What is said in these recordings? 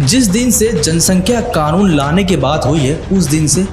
जिस दिन से जनसंख्या कानून लाने की बात हुई है उस दिन से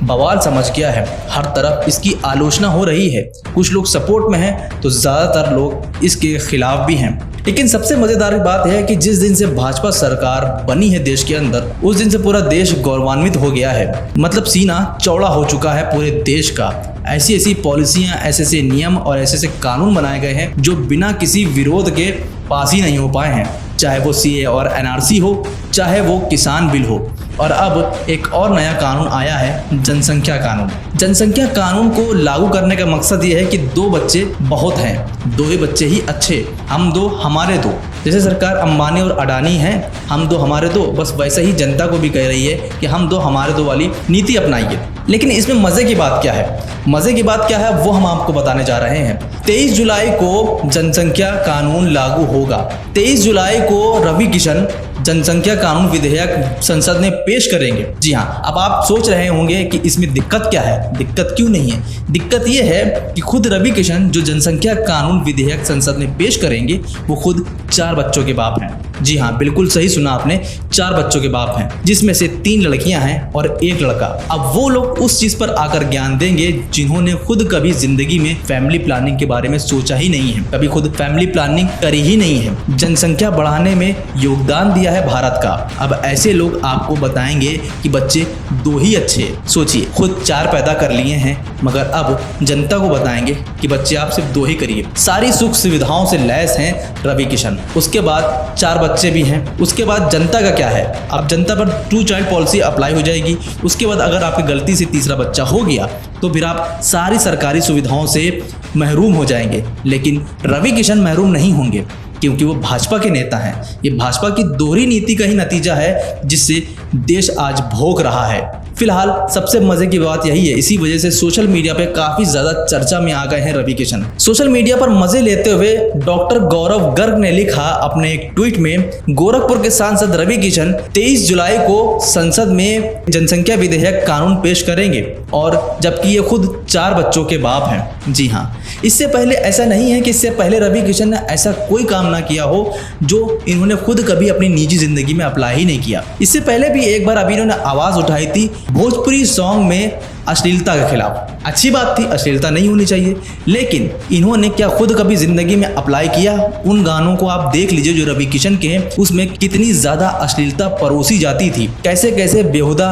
बवाल समझ गया है। हर तरफ इसकी आलोचना हो रही है। कुछ लोग सपोर्ट में हैं तो ज़्यादातर लोग इसके खिलाफ भी हैं। लेकिन सबसे मज़ेदार बात है कि जिस दिन से भाजपा सरकार बनी है देश के अंदर, उस दिन से पूरा देश गौरवान्वित हो गया है। मतलब सीना चौड़ा हो चुका है पूरे देश का। ऐसी ऐसी पॉलिसियाँ, ऐसे ऐसे नियम और ऐसे ऐसे कानून बनाए गए हैं जो बिना किसी विरोध के पास ही नहीं हो पाए हैं। चाहे वो CA और NRC हो, चाहे वो किसान बिल हो। और अब एक और नया कानून आया है, जनसंख्या कानून। जनसंख्या कानून को लागू करने का मकसद ये है कि 2 बच्चे बहुत हैं, 2 ही बच्चे ही अच्छे, हम 2 हमारे 2। जैसे सरकार अंबानी और अडानी हैं, हम 2 हमारे 2, बस वैसे ही जनता को भी कह रही है कि हम 2 हमारे 2 वाली नीति अपनाइए। लेकिन इसमें मज़े की बात क्या है? मज़े की बात क्या है वो हम आपको बताने जा रहे हैं। 23 जुलाई को जनसंख्या कानून लागू होगा। 23 जुलाई को रवि किशन जनसंख्या कानून विधेयक संसद में पेश करेंगे। जी हाँ, अब आप सोच रहे होंगे कि इसमें दिक्कत क्या है, दिक्कत क्यों नहीं है? दिक्कत ये है कि खुद रवि किशन जो जनसंख्या कानून विधेयक संसद में पेश करेंगे वो खुद 4 बच्चों के बाप हैं। जी हाँ, बिल्कुल सही सुना आपने, 4 बच्चों के बाप हैं, जिसमें से 3 लड़कियां हैं और 1 लड़का। अब वो लोग उस चीज़ पर आकर ज्ञान देंगे जिन्होंने खुद कभी जिंदगी में फैमिली प्लानिंग के बारे में सोचा ही नहीं है, कभी खुद फैमिली प्लानिंग करी ही नहीं है, जनसंख्या बढ़ाने में योगदान दिया है भारत का। अब ऐसे लोग आपको बताएंगे कि बच्चे 2 ही अच्छे। सोचिए, खुद 4 पैदा कर लिए हैं मगर अब जनता को बताएंगे कि बच्चे आप सिर्फ 2 ही करिए। सारी सुख सुविधाओं से लैस हैं रवि किशन। उसके बाद 4 बच्चे भी हैं। उसके बाद जनता का क्या है? अब जनता पर 2 चाइल्ड पॉलिसी अप्लाई हो जाएगी। उसके बाद अगर आपकी गलती से तीसरा बच्चा हो गया तो फिर आप सारी सरकारी सुविधाओं से महरूम हो जाएंगे। लेकिन रवि किशन महरूम नहीं होंगे क्योंकि वो भाजपा के नेता हैं। ये भाजपा की दोहरी नीति का ही नतीजा है जिससे देश आज भोग रहा है। फिलहाल सबसे मजे की बात यही है, इसी वजह से सोशल मीडिया पे काफी ज्यादा चर्चा में आ गए हैं रवि किशन। सोशल मीडिया पर मजे लेते हुए डॉक्टर गौरव गर्ग ने लिखा अपने एक ट्वीट में, गोरखपुर के सांसद रवि किशन 23 जुलाई को संसद में जनसंख्या विधेयक कानून पेश करेंगे, और जबकि ये खुद 4 बच्चों के बाप हैं। जी हाँ, इससे पहले ऐसा नहीं है कि इससे पहले रवि किशन ने ऐसा कोई काम ना किया हो जो इन्होंने खुद कभी अपनी निजी जिंदगी में अप्लाई ही नहीं किया। इससे पहले भी एक बार अभी इन्होंने आवाज उठाई थी भोजपुरी सॉन्ग में अश्लीलता के खिलाफ। अच्छी बात थी, अश्लीलता नहीं होनी चाहिए, लेकिन इन्होंने क्या खुद कभी जिंदगी में अप्लाई किया? उन गानों को आप देख लीजिए जो रवि किशन के हैं, उसमें कितनी ज्यादा अश्लीलता परोसी जाती थी, कैसे कैसे बेहुदा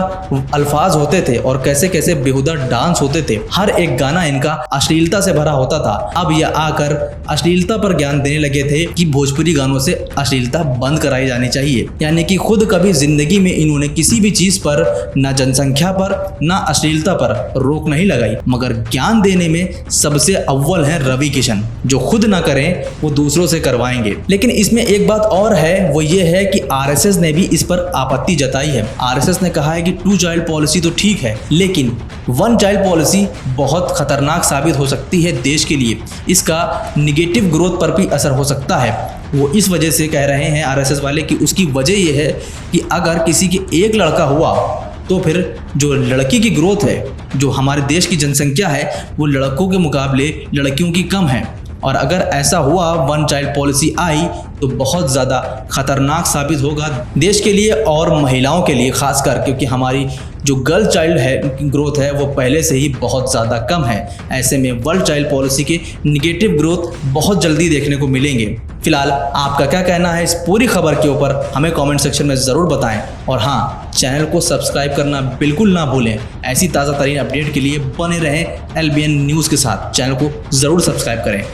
अल्फाज होते थे और कैसे कैसे बेहुदा डांस होते थे। हर एक गाना इनका अश्लीलता से भरा होता था। अब ये आकर अश्लीलता पर ज्ञान देने लगे थे कि भोजपुरी गानों से अश्लीलता बंद कराई जानी चाहिए। यानी कि खुद कभी जिंदगी में इन्होंने किसी भी चीज पर, ना जनसंख्या पर ना अश्लीलता पर रोक नहीं लगाई, मगर ज्ञान देने में सबसे अव्वल है रवि किशन। जो खुद ना करें वो दूसरों से करवाएंगे। लेकिन इसमें एक बात और है, वो ये है कि RSS ने भी इस पर आपत्ति जताई है। RSS ने कहा है कि 2 चाइल्ड पॉलिसी तो ठीक है, लेकिन 1 चाइल्ड पॉलिसी बहुत खतरनाक साबित हो सकती है देश के लिए। इसका निगेटिव ग्रोथ पर भी असर हो सकता है। वो इस वजह से कह रहे हैं RSS वाले कि उसकी वजह ये है कि अगर किसी के 1 लड़का हुआ तो फिर जो लड़की की ग्रोथ है, जो हमारे देश की जनसंख्या है, वो लड़कों के मुकाबले लड़कियों की कम है। और अगर ऐसा हुआ, 1 चाइल्ड पॉलिसी आई, तो बहुत ज़्यादा खतरनाक साबित होगा देश के लिए और महिलाओं के लिए खासकर, क्योंकि हमारी जो गर्ल चाइल्ड है ग्रोथ है वो पहले से ही बहुत ज़्यादा कम है। ऐसे में 1 चाइल्ड पॉलिसी के निगेटिव ग्रोथ बहुत जल्दी देखने को मिलेंगे। फिलहाल आपका क्या कहना है इस पूरी खबर के ऊपर, हमें कमेंट सेक्शन में ज़रूर बताएं। और हाँ, चैनल को सब्सक्राइब करना बिल्कुल ना भूलें। ऐसी ताज़ा तरीन अपडेट के लिए बने रहें LBN न्यूज़ के साथ। चैनल को ज़रूर सब्सक्राइब करें।